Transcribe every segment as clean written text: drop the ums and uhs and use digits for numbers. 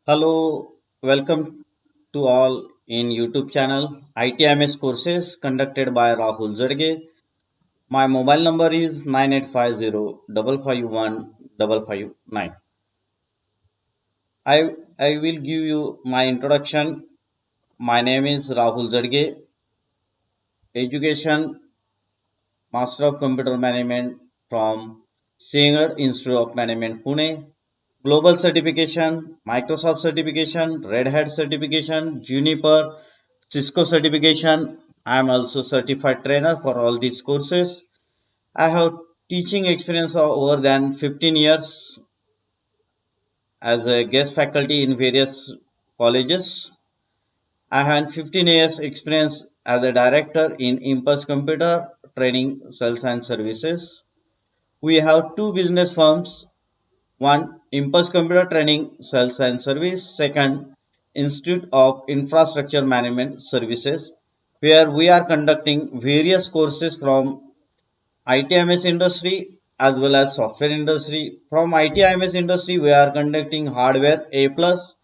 Hello, welcome to all in YouTube channel ITMS courses conducted by Rahul Zadge. My mobile number is 9850 551 559. I will give you my introduction. My name is Rahul Zadge, Education Master of Computer Management from Singer Institute of Management Pune. Global certification, Microsoft certification, Red Hat certification, Juniper, Cisco certification. I am also certified trainer for all these courses. I have teaching experience of over than 15 years as a guest faculty in various colleges. I have 15 years experience as a director in Impulse Computer Training Sales and Services. We have two business firms. One, Impulse Computer Training Sales and Service. Second, Institute of Infrastructure Management Services, where we are conducting various courses from ITMS industry as well as software industry. From ITMS industry, we are conducting hardware A plus,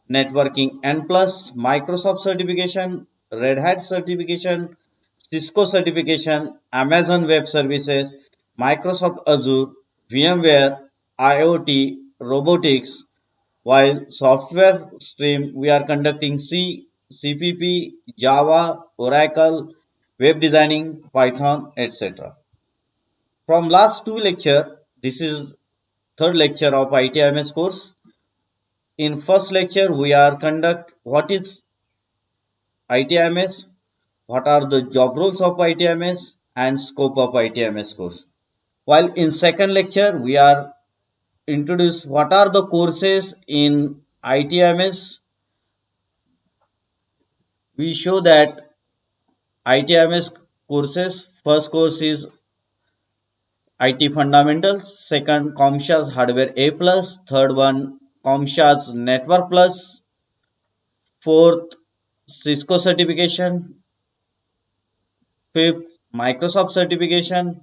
networking N plus, Microsoft certification, Red Hat certification, Cisco certification, Amazon Web Services, Microsoft Azure, VMware, IoT, robotics, while software stream we are conducting C, CPP, Java, Oracle, web designing, Python, etc. From last two lecture, this is third lecture of ITMS course. In first lecture, we are conduct what is ITMS, what are the job roles of ITMS and scope of ITMS course. While in second lecture, we are introduce what are the courses in ITMS. We show that ITMS courses, first course is IT Fundamentals, second COMSHAS Hardware A+, third one COMSHAS Network Plus, fourth Cisco certification, fifth Microsoft certification,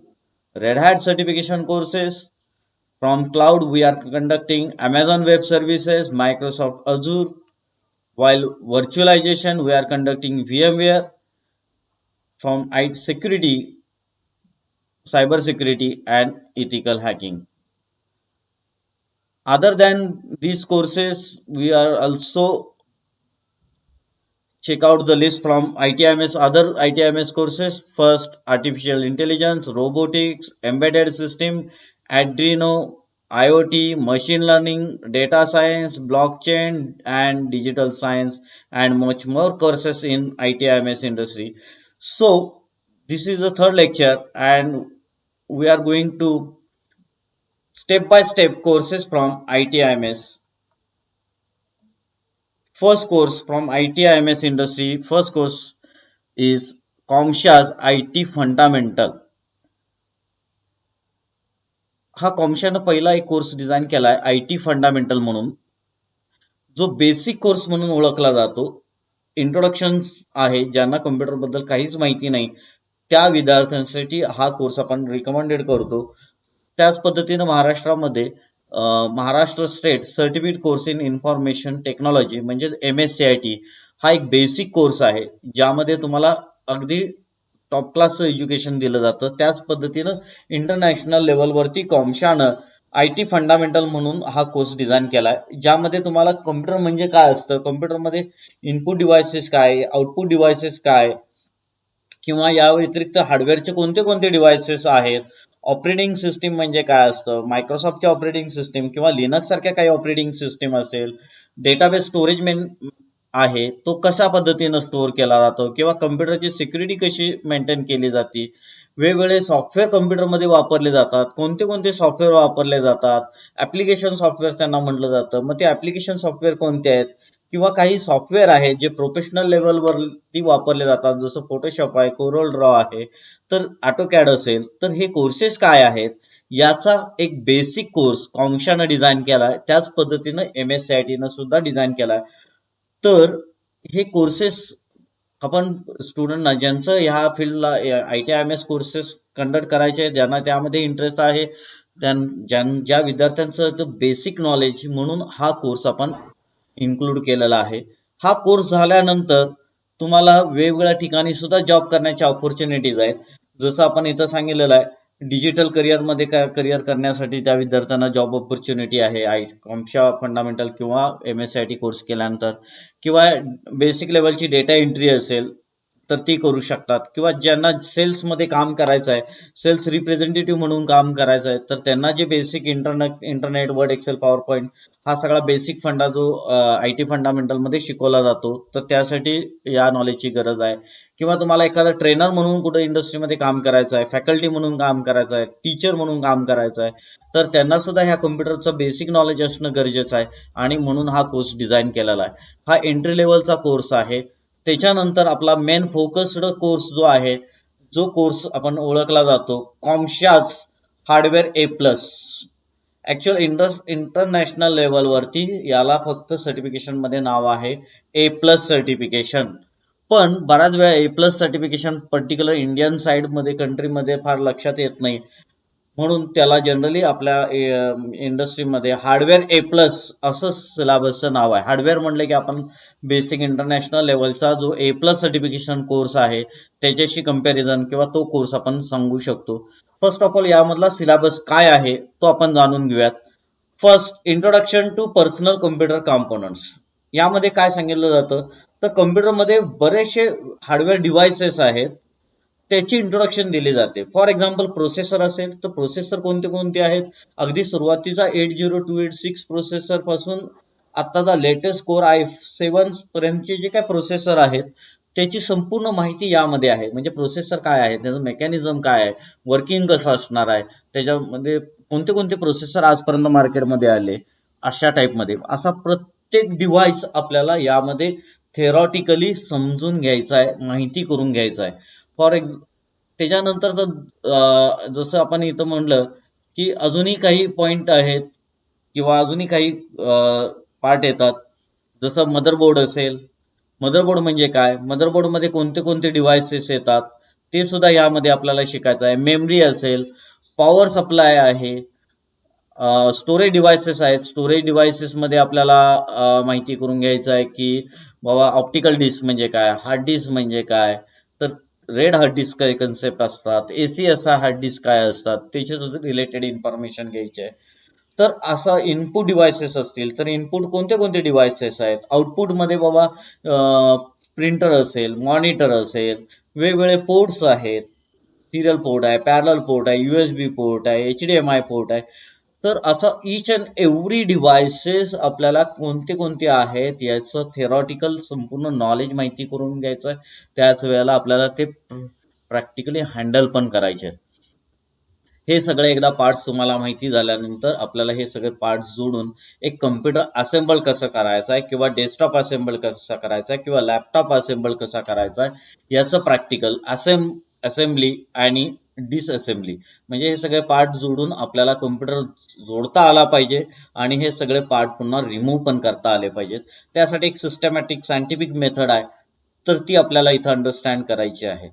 Red Hat certification courses. From cloud, we are conducting Amazon Web Services, Microsoft Azure, while virtualization, we are conducting VMware. From IT security, cyber security, and ethical hacking. Other than these courses, we are also check out the list from ITMS, other ITMS courses. First, artificial intelligence, robotics, embedded system, Arduino, IoT, machine learning, data science, blockchain, and digital science, and much more courses in ITMS industry. So, this is the third lecture, and we are going to step by step courses from ITIMS. First course from ITIMS industry, first course is COMSHA's IT Fundamental. हा कॉमशानं पहिला एक course design केलाय IT fundamental म्हणून, जो basic course म्हणून ओळखला जातो. Introduction आहे, ज्यांना कम्प्युटर बद्दल काहीच माहिती नाही त्या विद्यार्थ्यांसाठी हा कोर्स आपण रिकमेंडेड करतो. त्याच पद्धतीने महाराष्ट्रामध्ये Maharashtra state certificate course in information technology म्हणजे MSCIT हा एक बेसिक कोर्स आहे, ज्यामध्ये तुम्हाला अगदी टॉप क्लासचं एज्युकेशन दिलं जातं. त्याच पद्धतीनं इंटरनॅशनल लेवलवरती कॉमशानं IT फंडामेंटल म्हणून हा कोर्स डिझाईन केलाय, ज्यामध्ये तुम्हाला कम्प्युटर म्हणजे काय असतं, कम्प्युटरमध्ये इनपुट डिव्हायसेस काय, आउटपुट डिव्हायसेस काय, किंवा या व्यतिरिक्त हार्डवेअरचे कोणते कोणते डिव्हायसेस आहेत, ऑपरेटिंग सिस्टीम म्हणजे काय असतं, मायक्रोसॉफ्टचे ऑपरेटिंग सिस्टीम किंवा लिनक्स सारख्या काही ऑपरेटिंग सिस्टीम असेल, डेटाबेस स्टोरेज आहे तो कशा पद्धतीनं स्टोअर केला जातो, किंवा कम्प्युटरची सिक्युरिटी कशी मेंटेन केली जाते, वेगवेगळे सॉफ्टवेअर कम्प्युटरमध्ये वापरले जातात, कोणते कोणते सॉफ्टवेअर वापरले जातात, ऍप्लिकेशन सॉफ्टवेअर त्यांना म्हटलं जातं. मग ते ऍप्लिकेशन सॉफ्टवेअर कोणते आहेत, किंवा काही सॉफ्टवेअर आहेत जे प्रोफेशनल लेवलवरती वापरले जातात, जसं फोटोशॉप आहे, कोरल ड्रॉ आहे, तर ऑटोकॅड असेल, तर हे कोर्सेस काय आहेत याचा एक बेसिक कोर्स कॉमशानं डिझाईन केलाय. त्याच पद्धतीनं MSCIT सुद्धा डिझाईन केलाय. तर हे कोर्सेस आपण स्टुडंटना ज्यांचं ह्या फील्डला ITIMS कोर्सेस कंडक्ट करायचे, ज्यांना त्यामध्ये इंटरेस्ट आहे, ज्या विद्यार्थ्यांचं बेसिक नॉलेज म्हणून हा कोर्स आपण इन्क्लूड केलेला आहे. हा कोर्स झाल्यानंतर तुम्हाला वेगवेगळ्या ठिकाणी सुद्धा जॉब करण्याच्या ऑपॉर्च्युनिटीज आहेत. जसं आपण इथं सांगितलेलं आहे, डिजिटल करिअरमध्ये करिअर करण्यासाठी त्या विद्यार्थ्यांना जॉब ऑपॉर्च्युनिटी आहे. कॉम्प्शा फंडामेंटल किंवा MSCIT कोर्स केल्यानंतर, किंवा बेसिक लेवलची डेटा एंट्री असेल तर ती करू शकतात, किंवा ज्यांना सेल्समध्ये काम करायचं आहे, सेल्स रिप्रेझेंटेटिव्ह म्हणून काम करायचं आहे, तर त्यांना जे basic internet Word Excel PowerPoint हा सगळा बेसिक फंडा जो IT फंडामेंटलमध्ये शिकवला जातो, तर त्यासाठी या नॉलेजची गरज आहे. किंवा तुम्हाला एखादा ट्रेनर म्हणून कुठे इंडस्ट्रीमध्ये काम करायचं आहे, फॅकल्टी म्हणून काम करायचं आहे, टीचर म्हणून काम करायचं आहे, तर त्यांना सुद्धा ह्या कम्प्युटरचं बेसिक नॉलेज असणं गरजेचं आहे. आणि म्हणून हा कोर्स डिझाईन केलेला आहे. हा एंट्री लेवलचा कोर्स आहे. त्याच्यानंतर आपला मेन फोकस्ड कोर्स जो आहे, जो कोर्स आपण ओळखला जातो कॉम्शाज हार्डवेअर A+. ऍक्च्युअल इंटरनॅशनल लेवलवरती याला फक्त सर्टिफिकेशन मध्ये नाव आहे A+ सर्टिफिकेशन. पण बऱ्याच वेळा A+ certification particular Indian side मध्ये कंट्रीमध्ये फार लक्षात येत नाही, म्हणून त्याला जनरली आपल्या इंडस्ट्रीमध्ये हार्डवेअर A+ असं सिलेबसचं नाव आहे. हार्डवेअर म्हणले की आपण बेसिक इंटरनॅशनल लेवलचा जो A+ सर्टिफिकेशन कोर्स आहे त्याच्याशी कंपॅरिझन किंवा तो कोर्स आपण सांगू शकतो. फर्स्ट ऑफ ऑल यामधला सिलेबस काय आहे तो आपण जाणून घेऊयात. First, introduction to personal computer components. यामध्ये काय सांगितलं जातं, तर कम्प्युटरमध्ये बरेचसे हार्डवेअर डिव्हाइसेस आहेत, त्याची इंट्रोडक्शन दिली जाते. फॉर एक्झाम्पल प्रोसेसर असेल तर प्रोसेसर कोणते कोणते आहेत, अगदी सुरुवातीचा 80286 प्रोसेसर पासून आत्ताचा लेटेस्ट कोर i7 पर्यंतचे जे काय प्रोसेसर आहेत त्याची संपूर्ण माहिती यामध्ये आहे. म्हणजे प्रोसेसर काय आहे, त्याचं मेकॅनिझम काय आहे, वर्किंग कसं असणार आहे, त्याच्यामध्ये कोणते कोणते प्रोसेसर आजपर्यंत मार्केटमध्ये आले, अशा टाईपमध्ये असा प्रत्येक डिव्हाइस आपल्याला यामध्ये थेरॉटिकली समजून घ्यायचा आहे, माहिती करून घ्यायचा आहे. फॉर त्याच्यानंतर जसं आपण इथं म्हणलं की अजूनही काही पॉइंट आहेत किंवा अजूनही काही पार्ट येतात. जसं मदरबोर्ड असेल, मदरबोर्ड म्हणजे काय, मदरबोर्डमध्ये कोणते कोणते डिव्हाइसेस येतात ते सुद्धा यामध्ये आपल्याला शिकायचं आहे. मेमरी असेल, पॉवर सप्लाय आहे, स्टोरेज डिव्हाइसेस आहेत. स्टोरेज डिव्हाइसेसमध्ये आपल्याला माहिती करून घ्यायचं आहे की बाबा ऑप्टिकल डिस्क म्हणजे काय, हार्ड डिस्क म्हणजे काय, तर रेड हार्ड डिस्क काय कन्सेप्ट असतात, ACSI हार्ड डिस्क काय असतात, त्याचे रिलेटेड इन्फॉर्मेशन घ्यायची आहे. तर असं इनपुट डिव्हाइसेस असतील तर इनपुट कोणते कोणते डिव्हाइसेस आहेत, आउटपुटमध्ये बाबा प्रिंटर असेल, मॉनिटर असेल, वेगवेगळे पोर्ट्स आहेत, सिरियल पोर्ट आहे, पॅरल पोर्ट आहे, USB पोर्ट आहे, HDMI पोर्ट आहे. तर असं इच अँड एव्हरी डिव्हाइसेस आपल्याला कोणते कोणते आहेत याचं थेरॉटिकल संपूर्ण नॉलेज माहिती करून घ्यायचं आहे. त्याच वेळेला आपल्याला ते प्रॅक्टिकली हँडल पण करायचे. हे सगळे एकदा पार्ट्स तुम्हाला माहिती झाल्यानंतर आपल्याला हे सगळे पार्ट्स जोडून एक कम्प्युटर असेंबल कसं करायचं आहे, किंवा डेस्कटॉप असेंबल कसा करायचा आहे, किंवा लॅपटॉप असेंबल कसा करायचा आहे याचं प्रॅक्टिकल असेंब्ली आणि डिसअसेंब्ली, म्हणजे हे सगळे पार्ट जोडून आपल्याला कम्प्युटर जोडता आला पाहिजे आणि हे सगळे पार्ट पुन्हा रिमूव्ह पण करता आले पाहिजेत. त्यासाठी एक सिस्टमॅटिक सायंटिफिक मेथड आहे, तर ती आपल्याला इथं अंडरस्टँड करायची आहे.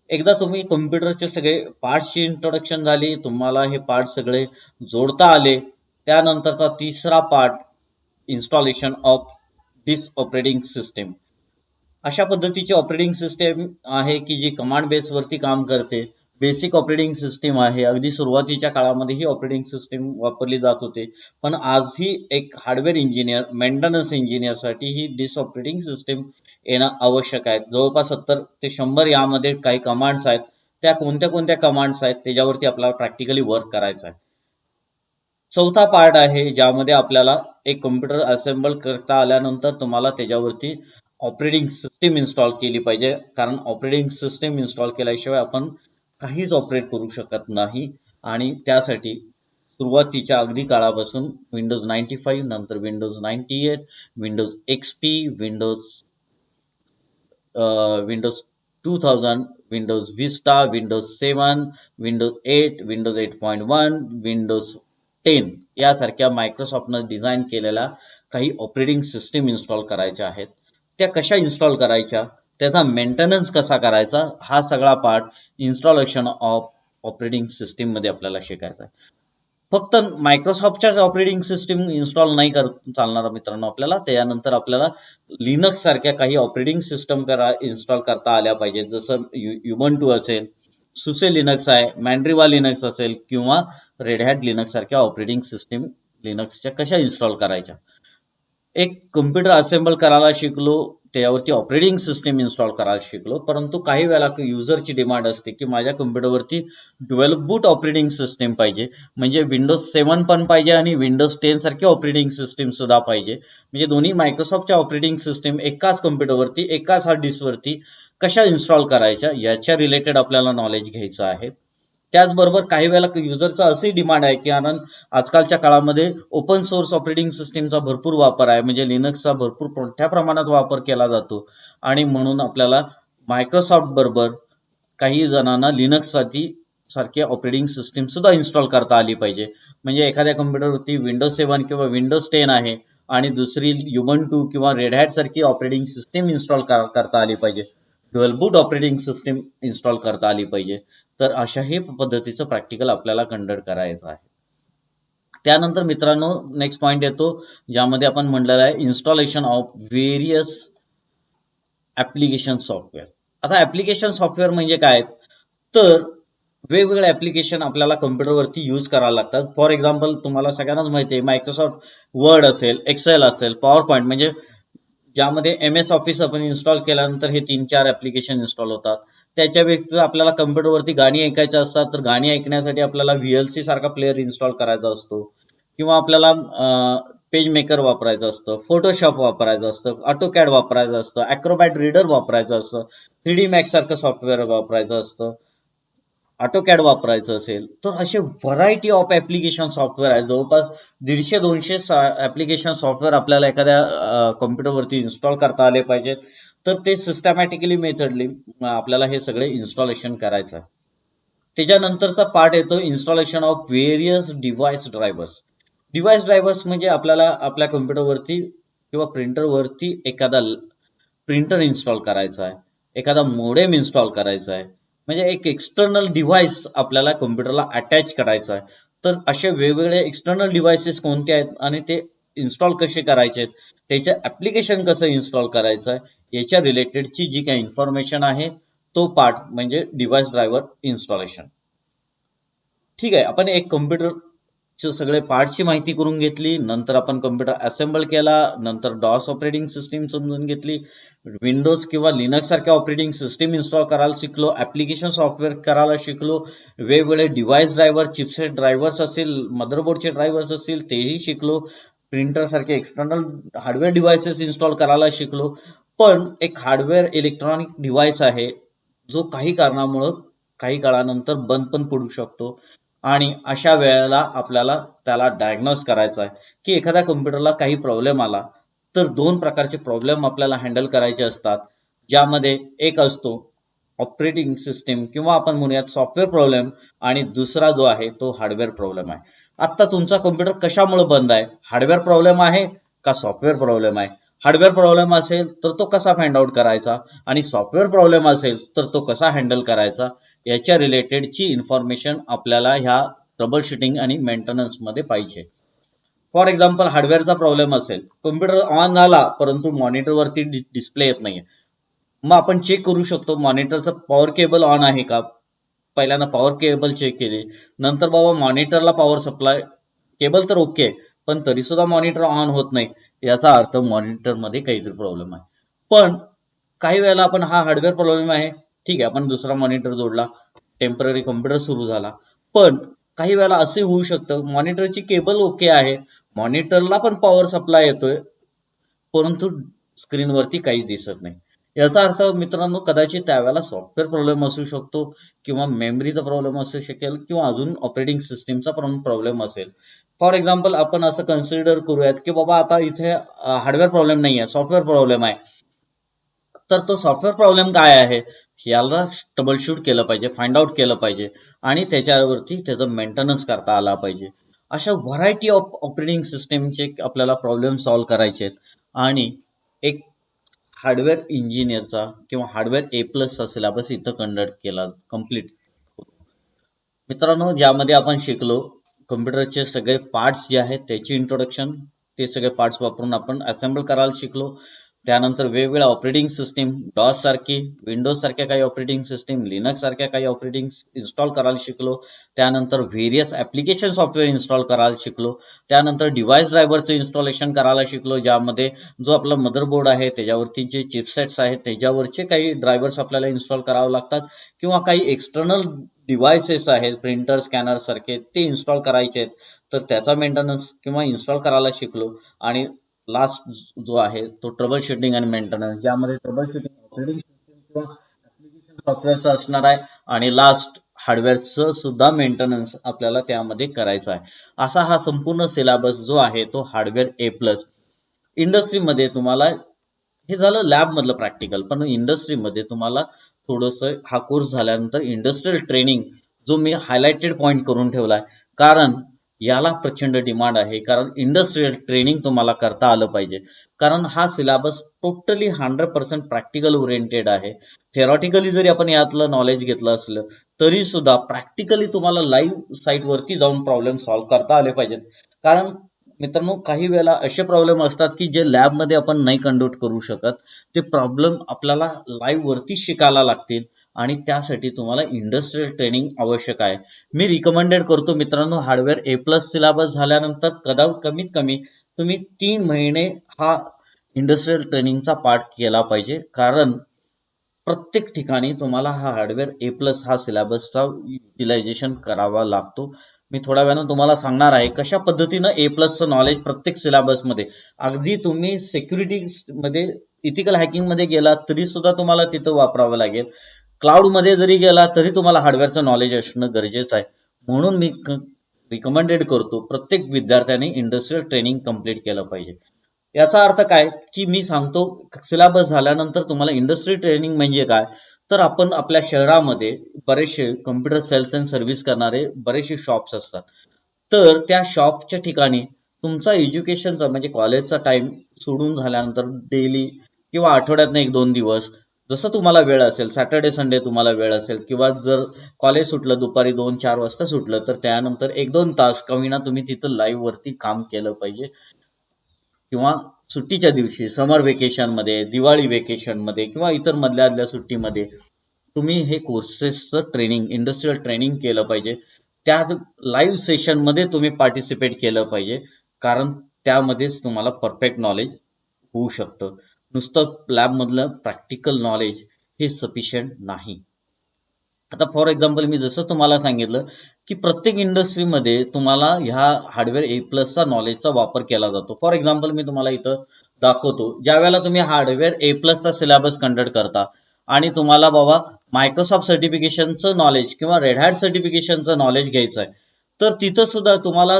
एकदा तुम्ही कम्प्युटरचे सगळे पार्ट्सची इंट्रोडक्शन झाली, तुम्हाला हे पार्ट सगळे जोडता आले, त्यानंतरचा तिसरा part installation of this operating system. अशा पद्धतीची ऑपरेटिंग सिस्टीम आहे की जी कमांड बेसवरती काम करते. बेसिक ऑपरेटिंग सिस्टीम आहे. अगदी सुरुवातीच्या काळामध्ये ही ऑपरेटिंग सिस्टीम वापरली जात होती, पण आजही एक हार्डवेअर इंजिनियर, मेंटेनन्स इंजिनियरसाठी ही डिस ऑपरेटिंग सिस्टीम येणं आवश्यक आहे. जवळपास 70 ते 100 यामध्ये काही कमांड्स आहेत, त्या कोणत्या कोणत्या कमांड्स आहेत त्याच्यावरती आपल्याला प्रॅक्टिकली वर्क करायचं आहे. चौथा पार्ट आहे ज्यामध्ये आपल्याला एक कम्प्युटर असेंबल करता आल्यानंतर तुम्हाला त्याच्यावरती ऑपरेटिंग सिस्टीम इन्स्टॉल केली पाहिजे, कारण ऑपरेटिंग सिस्टीम इन्स्टॉल केल्याशिवाय आपण काहीच ऑपरेट करू शकत नाही. आणि त्यासाठी सुरुवातीच्या अगदी काळापासून विंडोज 95, नंतर Windows 98, Windows XP, Windows 2000, Windows Vista, Windows 7, Windows 8, Windows 8.1, Windows 10 यासारख्या मायक्रोसॉफ्टनं डिझाईन केलेल्या काही ऑपरेटिंग सिस्टीम इन्स्टॉल करायच्या आहेत. त्या कशा इन्स्टॉल करायच्या, त्याचा मेंटेनन्स कसा करायचा, हा सगळा part installation of operating system मध्ये आपल्याला शिकायचा आहे. फक्त मायक्रोसॉफ्टच्याच ऑपरेटिंग सिस्टीम इन्स्टॉल नाही चालणार मित्रांनो आपल्याला. त्यानंतर आपल्याला लिनक्स सारख्या काही ऑपरेटिंग सिस्टम इन्स्टॉल करता आल्या पाहिजेत. जसं युबंटू असेल, सुसे लिनक्स आहे, मॅन्ड्रिवा लिनक्स असेल किंवा रेड हॅट लिनक्स सारख्या ऑपरेटिंग सिस्टीम लिनक्सच्या कशा इन्स्टॉल करायच्या. एक कम्प्युटर असेंबल करायला शिकलो, त्यावरती ऑपरेटिंग सिस्टीम इन्स्टॉल करायला शिकलो, परंतु काही वेळेला युजरची डिमांड असते की माझ्या कम्प्युटरवरती ड्युअल बूट ऑपरेटिंग सिस्टीम पाहिजे, म्हणजे विंडोज 7 पण पाहिजे आणि विंडोज 10 सारखी ऑपरेटिंग सिस्टीम सुद्धा पाहिजे. म्हणजे दोन्ही मायक्रोसॉफ्टच्या ऑपरेटिंग सिस्टीम एकाच कम्प्युटरवरती एकाच हार्ड डिस्कवरती कशा इन्स्टॉल करायच्या याच्या रिलेटेड आपल्याला नॉलेज घ्यायचं आहे. त्याचबरोबर काही वेळेला युजरचा असे डिमांड आहे की कारण आजकालच्या काळामध्ये ओपन सोर्स ऑपरेटिंग सिस्टीमचा भरपूर वापर आहे, म्हणजे लिनक्सचा भरपूर मोठ्या प्रमाणात वापर केला जातो आणि म्हणून आपल्याला मायक्रोसॉफ्ट बरोबर काही जणांना लिनक्ससाठी सारखी ऑपरेटिंग सिस्टीम सुद्धा इन्स्टॉल करता आली पाहिजे. म्हणजे एखाद्या कम्प्युटरवरती विंडोज 7 किंवा विंडोज 10 आहे आणि दुसरी युबंटू किंवा रेड हॅट सारखी ऑपरेटिंग सिस्टीम इन्स्टॉल करता आली पाहिजे, ड्युअल बूट ऑपरेटिंग सिस्टीम इन्स्टॉल करता आली पाहिजे. तर अशाही पद्धतीचं प्रॅक्टिकल आपल्याला कंडक्ट करायचं आहे. त्यानंतर मित्रांनो नेक्स्ट पॉइंट येतो, ज्यामध्ये आपण म्हटलेलं आहे installation of various application software. आता ऍप्लिकेशन सॉफ्टवेअर म्हणजे काय, तर वेगवेगळे ऍप्लिकेशन आपल्याला कम्प्युटरवरती यूज करायला लागतात. फॉर एक्झाम्पल तुम्हाला सगळ्यांनाच माहिती आहे मायक्रोसॉफ्ट वर्ड असेल, एक्सेल असेल, पॉवर पॉईंट, म्हणजे ज्यामध्ये एम एस ऑफिस आपण इन्स्टॉल केल्यानंतर हे 3-4 ऍप्लिकेशन इन्स्टॉल होतात. त्याच्या व्यतिरिक्त आपल्याला कम्प्युटरवरती गाणी ऐकायची असतात, तर गाणी ऐकण्यासाठी आपल्याला व्हीएलसी सारखा प्लेअर इन्स्टॉल करायचा असतो किंवा आपल्याला पेज मेकर वापरायचं असतं, फोटोशॉप वापरायचं असतं, ऑटोकॅड वापरायचं असतं, ॲक्रोबॅट रीडर वापरायचं असतं, 3D मॅक्स सारखं सॉफ्टवेअर वापरायचं असतं, ऑटोकॅड वापरायचं असेल, तर असे व्हरायटी ऑफ ऍप्लिकेशन सॉफ्टवेअर आहे. जवळपास 150-200 ऍप्लिकेशन सॉफ्टवेअर आपल्याला एखाद्या कम्प्युटरवरती इन्स्टॉल करता आले पाहिजेत. तर ते सिस्टमॅटिकली मेथडली आपल्याला हे सगळे इन्स्टॉलेशन करायचं आहे. त्याच्यानंतरचा पार्ट येतो installation of various device drivers. Device drivers म्हणजे आपल्याला आपल्या कम्प्युटरवरती किंवा प्रिंटरवरती एखादा प्रिंटर इन्स्टॉल करायचा आहे, एखादा मोडेम इन्स्टॉल करायचा आहे, म्हणजे एक एक्सटर्नल डिव्हाइस आपल्याला कम्प्युटरला अटॅच करायचा आहे. तर असे वेगवेगळे एक्सटर्नल डिव्हाइसेस कोणते आहेत आणि ते इन्स्टॉल कसे करायचे आहेत, त्याचं ऍप्लिकेशन कसं इन्स्टॉल करायचं आहे, याच्या रिलेटेडची जी काही इन्फॉर्मेशन आहे तो पार्ट म्हणजे डिव्हाइस ड्रायव्हर इन्स्टॉलेशन. ठीक आहे, आपण एक कम्प्युटरचे सगळे पार्टची माहिती करून घेतली, नंतर आपण कम्प्युटर असेंबल केला, नंतर डॉस ऑपरेटिंग सिस्टीम समजून घेतली, विंडोज किंवा लिनक्स सारख्या ऑपरेटिंग सिस्टीम इन्स्टॉल करायला शिकलो, ऍप्लिकेशन सॉफ्टवेअर करायला शिकलो, वेगवेगळे डिव्हाइस ड्रायव्हर, चिपसेट ड्रायव्हर्स असतील, मदरबोर्डचे ड्रायव्हर्स असतील तेही शिकलो, प्रिंटर सारखे एक्सटर्नल हार्डवेअर डिव्हाइसेस इन्स्टॉल करायला शिकलो. पण एक हार्डवेअर इलेक्ट्रॉनिक डिव्हाइस आहे जो काही कारणामुळं काही काळानंतर बंद पण पडू शकतो आणि अशा वेळेला आपल्याला त्याला डायग्नोज करायचं आहे की एखाद्या कम्प्युटरला काही प्रॉब्लेम आला तर 2 प्रकारचे प्रॉब्लेम आपल्याला हँडल करायचे असतात, ज्यामध्ये एक असतो ऑपरेटिंग सिस्टीम किंवा आपण म्हणूयात सॉफ्टवेअर प्रॉब्लेम आणि दुसरा जो आहे तो हार्डवेअर प्रॉब्लेम आहे. आता तुमचा कम्प्युटर कशामुळे बंद आहे, हार्डवेअर प्रॉब्लेम आहे का सॉफ्टवेअर प्रॉब्लेम आहे. हार्डवेअर प्रॉब्लेम असेल तर तो कसा फाइंड आउट करायचा आणि सॉफ्टवेअर प्रॉब्लेम असेल तर तो कसा हँडल करायचा, याच्या रिलेटेडची इन्फॉर्मेशन आपल्याला ह्या ट्रबल शूटिंग आणि मेंटेनन्स मध्ये पाहिजे. फॉर एक्झाम्पल हार्डवेअरचा प्रॉब्लेम असेल, कम्प्युटर ऑन झाला परंतु मॉनिटरवरती डिस्प्ले येत नाहीये, मग आपण चेक करू शकतो मॉनिटरचं पॉवर केबल ऑन आहे का. पहिल्यांदा पॉवर केबल चेक केली, नंतर बाबा मॉनिटरला पॉवर सप्लाय केबल तर ओके, पण तरी सुद्धा मॉनिटर ऑन होत नाही, याचा अर्थ मॉनिटरमध्ये काहीतरी प्रॉब्लेम आहे. पण काही वेळेला आपण हा हार्डवेअर प्रॉब्लेम आहे, ठीक आहे, आपण दुसरा मॉनिटर जोडला, टेम्पररी कम्प्युटर सुरू झाला. पण काही वेळेला असे होऊ शकतं मॉनिटरची केबल ओके आहे, मॉनिटरला पण पॉवर सप्लाय येतोय, परंतु स्क्रीनवरती काहीच दिसत नाही. याचा अर्थ मित्रांनो कदाचित त्यावेळेला सॉफ्टवेअर प्रॉब्लेम असू शकतो किंवा मेमरीचा प्रॉब्लेम असू शकेल किंवा अजून ऑपरेटिंग सिस्टीमचा प्रॉब्लेम असेल. फॉर एक्झाम्पल आपण असं कन्सिडर करूयात की बाबा आता इथे हार्डवेअर प्रॉब्लेम नाही आहे, सॉफ्टवेअर प्रॉब्लेम आहे. तर तो सॉफ्टवेअर प्रॉब्लेम काय आहे याला ट्रबल शूट केलं पाहिजे, फाइंड आउट केलं पाहिजे आणि त्याच्यावरती त्याचं मेंटेनन्स करता आला पाहिजे. अशा व्हरायटी ऑफ ऑपरेटिंग सिस्टीमचे आपल्याला प्रॉब्लेम सॉल्व्ह करायचे आहेत आणि एक हार्डवेअर इंजिनियरचा किंवा हार्डवेअर A+चा सिलेबस इथं कंडक्ट केला कम्प्लीट. मित्रांनो ज्यामध्ये आपण शिकलो कम्प्युटरचे सगळे पार्ट्स जे आहेत त्याची इंट्रोडक्शन, ते सगळे पार्ट्स वापरून आपण असेंबल करायला शिकलो. त्यानंतर वेगवेगळ्या ऑपरेटिंग सिस्टीम, डॉस सारखी, विंडोज सारख्या काही ऑपरेटिंग सिस्टीम, लिनक्स सारख्या काही ऑपरेटिंग इन्स्टॉल करायला शिकलो. त्यानंतर व्हेरियस ॲप्लिकेशन सॉफ्टवेअर इन्स्टॉल करायला शिकलो. त्यानंतर डिव्हाइस ड्रायव्हरचं इन्स्टॉलेशन करायला शिकलो, ज्यामध्ये जो आपला मदरबोर्ड आहे त्याच्यावरती जे चिपसेट्स आहेत त्याच्यावरचे काही ड्रायव्हर्स आपल्याला इन्स्टॉल करावे लागतात, किंवा काही एक्सटर्नल डिव्हायसेस आहेत प्रिंटर स्कॅनर सारखे ते इन्स्टॉल करायचे आहेत, तर त्याचा मेंटेनन्स किंवा इन्स्टॉल करायला शिकलो. आणि लास्ट जो आहे तो ट्रबल शूटिंग आणि मेंटेनन्स, ज्यामध्ये ट्रबल शूटिंग ऑपरेटिंग सिस्टीम किंवा ऍप्लिकेशन सॉफ्टवेअरचं असणार आहे, आणि लास्ट हार्डवेअरचं सुद्धा मेंटेनन्स आपल्याला त्यामध्ये करायचं आहे. असा हा संपूर्ण सिलेबस जो आहे तो हार्डवेअर A+. इंडस्ट्रीमध्ये तुम्हाला हे झालं लॅब मधलं प्रॅक्टिकल, पण इंडस्ट्रीमध्ये तुम्हाला थोडंसं हा कोर्स झाल्यानंतर इंडस्ट्रियल ट्रेनिंग जो मी हायलाइटेड पॉईंट करून ठेवलाय, कारण याला प्रचंड डिमांड आहे, कारण इंडस्ट्रियल ट्रेनिंग तुम्हाला करता आलं पाहिजे. कारण हा सिलेबस टोटली 100% प्रॅक्टिकल ओरिएंटेड आहे. थेरॉटिकली जरी आपण यातलं नॉलेज घेतलं असलं तरी सुद्धा प्रॅक्टिकली तुम्हाला लाईव्ह साईटवरती जाऊन प्रॉब्लेम सॉल्व्ह करता आले पाहिजेत. कारण मित्रांनो, काही वेळेला असे प्रॉब्लेम असतात की जे लॅबमध्ये आपण नाही कंडक्ट करू शकत, ते प्रॉब्लेम आपल्याला लाईव्ह वरती शिकायला लागतील, आणि त्यासाठी तुम्हाला इंडस्ट्रियल ट्रेनिंग आवश्यक आहे. मी रिकमेंडेड करतो मित्रांनो, हार्डवेअर A+ सिलेबस झाल्यानंतर कमीत कमी तुम्ही 3 महिने हा इंडस्ट्रियल ट्रेनिंगचा पार्ट केला पाहिजे, कारण प्रत्येक ठिकाणी तुम्हाला हा हार्डवेअर A+ हा सिलेबसचा युटिलायझेशन करावा लागतो. मी थोड्या वेळानं तुम्हाला सांगणार आहे कशा पद्धतीनं A+चं नॉलेज प्रत्येक सिलेबसमध्ये, अगदी तुम्ही सिक्युरिटी मध्ये इथिकल हॅकिंग मध्ये गेला तरी सुद्धा तुम्हाला तिथं वापरावं लागेल. क्लाउड मध्ये जरी गेला तरी तुम्हाला हार्डवेअरचं नॉलेज असणं गरजेचं आहे. म्हणून मी रिकमेंडेड करतो प्रत्येक विद्यार्थ्याने इंडस्ट्रियल ट्रेनिंग कंप्लीट केलं पाहिजे. याचा अर्थ काय की मी सांगतो, सिलेबस झाल्यानंतर तुम्हाला इंडस्ट्री ट्रेनिंग म्हणजे काय, तर आपण आपल्या शहरामध्ये बरेचसे कम्प्युटर सेल्स अँड सर्व्हिस करणारे बरेचसे शॉप्स असतात. तर त्या शॉपच्या ठिकाणी तुमचा एज्युकेशनचा म्हणजे कॉलेजचा टाइम सोडून झाल्यानंतर डेली किंवा आठवड्यातनं 1-2 दिवस जसं तुम्हाला वेळ असेल, सॅटर्डे संडे तुम्हाला वेळ असेल, किंवा जर कॉलेज सुटलं दुपारी 2-4 वाजता सुटलं तर त्यानंतर 1-2 तास कमीना तुम्ही तिथं लाईव्ह वरती काम केलं पाहिजे. किंवा सुट्टीच्या दिवशी, समर वेकेशन मध्ये, दिवाळी वेकेशन मध्ये, किंवा इतर मधल्या आदल्या सुट्टीमध्ये तुम्ही हे कोर्सेसचं ट्रेनिंग, इंडस्ट्रियल ट्रेनिंग केलं पाहिजे. त्या लाईव्ह सेशन मध्ये तुम्ही पार्टिसिपेट केलं पाहिजे, कारण त्यामध्येच तुम्हाला परफेक्ट नॉलेज होऊ शकतं. नुसतं लॅब मधलं प्रॅक्टिकल नॉलेज हे सफिशियंट नाही. आता फॉर एक्झाम्पल मी जसं तुम्हाला सांगितलं की प्रत्येक इंडस्ट्रीमध्ये तुम्हाला ह्या हार्डवेअर A+चा नॉलेजचा वापर केला जातो. फॉर एक्झाम्पल मी तुम्हाला इथं दाखवतो, ज्या वेळेला तुम्ही हार्डवेअर A+चा सिलेबस कंडक्ट करता आणि तुम्हाला बाबा मायक्रोसॉफ्ट सर्टिफिकेशनचं नॉलेज किंवा रेड हॅट सर्टिफिकेशनचं नॉलेज घ्यायचं आहे, तर तिथं सुद्धा तुम्हाला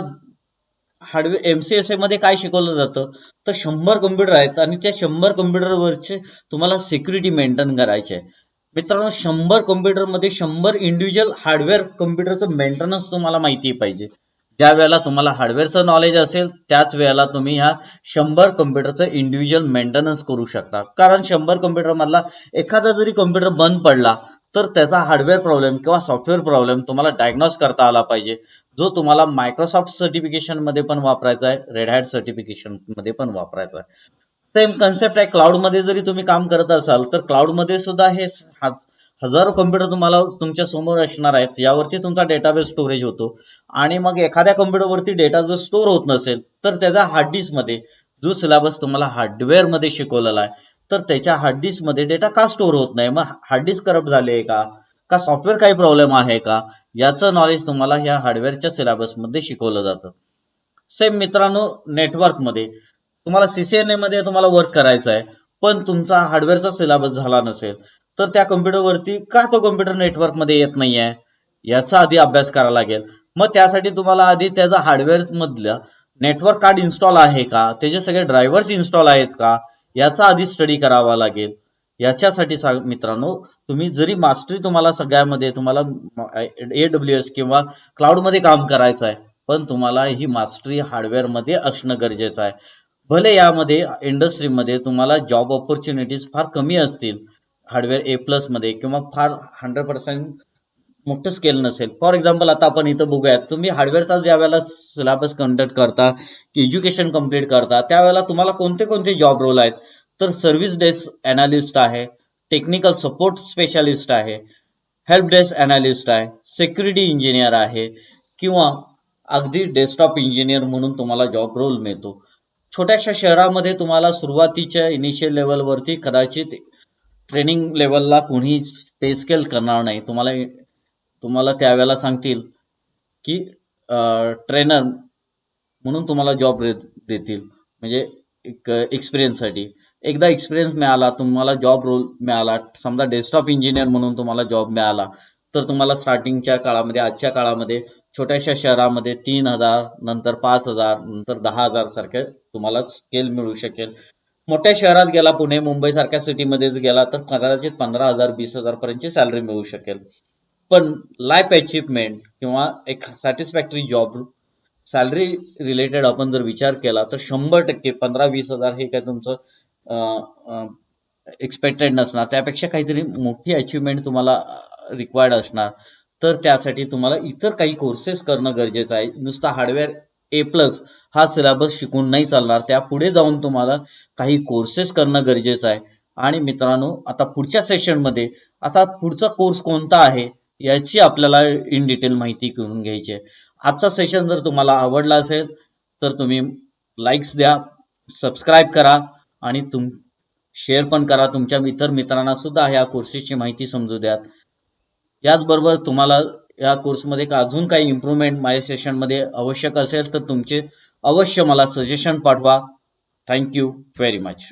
हार्डवेअर MCSA मध्ये काय शिकवलं जातं, तर 100 कम्प्युटर आहेत आणि त्या 100 कम्प्युटरवरचे तुम्हाला सिक्युरिटी मेंटेन करायची आहे. मित्रांनो, 100 कम्प्युटरमध्ये 100 इंडिव्हिज्युअल हार्डवेअर कम्प्युटरचं मेंटेनन्स तुम्हाला माहिती पाहिजे. ज्या वेळेला तुम्हाला हार्डवेअरचं नॉलेज असेल त्याच वेळेला तुम्ही ह्या 100 कम्प्युटरचं इंडिव्हिज्युअल मेंटेनन्स करू शकता. कारण 100 कम्प्युटर मधला एखादा जरी कम्प्युटर बंद पडला तर त्याचा हार्डवेअर प्रॉब्लेम किंवा सॉफ्टवेअर प्रॉब्लेम तुम्हाला डायग्नोस करता आला पाहिजे, जो तुम्हाला मायक्रोसॉफ्ट सर्टिफिकेशन मध्ये पण वापरायचा आहे, रेड हॅट सर्टिफिकेशन मध्ये पण वापरायचा आहे. सेम कन्सेप्ट आहे. क्लाउड मध्ये जरी तुम्ही काम करत असाल तर क्लाउड मध्ये सुद्धा हे हजारो कम्प्युटर तुम्हाला तुमच्या समोर असणार आहेत, यावरती तुमचा डेटाबेस स्टोरेज होतो. आणि मग एखाद्या कम्प्युटरवरती डेटा जर स्टोअर होत नसेल तर त्याचा हार्ड डिस्क मध्ये, जो सिलेबस तुम्हाला हार्डवेअर मध्ये शिकवलेला आहे, तर त्याच्या हार्ड डिस्क मध्ये डेटा का स्टोअर होत नाही, मग हार्ड डिस्क करप्ट झाले का सॉफ्टवेअर काही प्रॉब्लेम आहे का, याचं नॉलेज तुम्हाला ह्या हार्डवेअरच्या सिलेबस मध्ये शिकवलं जातं. सेम मित्रांनो, नेटवर्कमध्ये तुम्हाला CCNA मध्ये तुम्हाला वर्क करायचं आहे, पण तुमचा हार्डवेअरचा सिलेबस झाला नसेल तर त्या कम्प्युटरवरती का तो कम्प्युटर नेटवर्क मध्ये येत नाहीये, याचा आधी अभ्यास करावा लागेल. मग त्यासाठी तुम्हाला आधी त्याचा हार्डवेअर मधलं नेटवर्क कार्ड इन्स्टॉल आहे का, त्याचे सगळे ड्रायव्हर्स इन्स्टॉल आहेत का, याचा आधी स्टडी करावा लागेल. याच्यासाठी मित्रांनो, तुम्ही जरी मास्टरी तुम्हाला सगळ्यामध्ये तुम्हाला AWS किंवा क्लाउड मध्ये काम करायचं आहे, पण तुम्हाला ही मास्टरी हार्डवेअर मध्ये असणं गरजेचं आहे. भले यामध्ये इंडस्ट्रीमध्ये तुम्हाला जॉब ऑपॉर्च्युनिटीज फार कमी असतील हार्डवेअर A+ मध्ये, किंवा फार 100% मोठं स्केल नसेल. फॉर एक्झाम्पल आता आपण इथं बघूयात, तुम्ही हार्डवेअरचा ज्या वेळेला सिलेबस कंडक्ट करता की एज्युकेशन कम्प्लीट करता, त्यावेळेला तुम्हाला कोणते कोणते जॉब रोल आहेत, तर सर्व्हिस डेस्क अनालिस्ट आहे, टेक्निकल सपोर्ट स्पेशालिस्ट आहे, हेल्प डेस्क अनालिस्ट आहे, सिक्युरिटी इंजिनियर आहे, किंवा अगदी डेस्कटॉप इंजिनियर म्हणून तुम्हाला जॉब रोल मिळतो. छोट्याशा शहरामध्ये तुम्हाला सुरुवातीच्या इनिशियल लेवलवरती कदाचित ट्रेनिंग लेवलला कोणी पे स्केल करणार नाही. तुम्हाला तुम्हाला त्यावेळेला सांगतील की ट्रेनर म्हणून तुम्हाला जॉब देतील, म्हणजे एक एक्सपिरियन्ससाठी. एकदा एक्सपिरियन्स मिळाला, तुम्हाला जॉब रोल मिळाला, समजा डेस्कटॉप इंजिनियर म्हणून तुम्हाला जॉब मिळाला, तर तुम्हाला स्टार्टिंगच्या काळामध्ये, आजच्या काळामध्ये छोट्याशा शहरामध्ये 3,000, नंतर 5,000, नंतर 10,000 सारखे तुम्हाला स्केल मिळू शकेल. मोठ्या शहरात गेला, पुणे मुंबई सारख्या सिटीमध्येच गेला, तर कदाचित 15,000 20,000 पर्यंतची सॅलरी मिळू शकेल. पण लाईफ अचीवमेंट किंवा एक सॅटिस्फॅक्टरी जॉब सॅलरी रिलेटेड आपण जर विचार केला, तर 100% 15-20,000 हे काय तुमचं एक्सपेक्टेड नसणार. त्यापेक्षा काहीतरी मोठी अचीवमेंट तुम्हाला रिक्वायर्ड असणार. तर त्यासाठी तुम्हाला इतर काही कोर्सेस करणं गरजेचं आहे. नुसता हार्डवेअर A+ हा सिलेबस शिकून नाही चालणार. त्या पुढे जाऊन तुम्हाला काही कोर्सेस करणं गरजेचं आहे. आणि मित्रांनो, आता पुढच्या सेशनमध्ये आता पुढचा कोर्स कोणता आहे याची आपल्याला इन डिटेल माहिती करून घ्यायची आहे. आजचा सेशन जर तुम्हाला आवडला असेल तर तुम्ही लाईक्स द्या, सबस्क्राईब करा आणि शेअर पण करा. तुमच्या इतर मित्रांना सुद्धा या कोर्सेसची माहिती समजू द्या. याचबरोबर तुम्हाला या कोर्समध्ये अजून काही इम्प्रूव्हमेंट माझ्या सेशनमध्ये आवश्यक असेल तर तुमचे अवश्य मला सजेशन पाठवा. Thank you very much.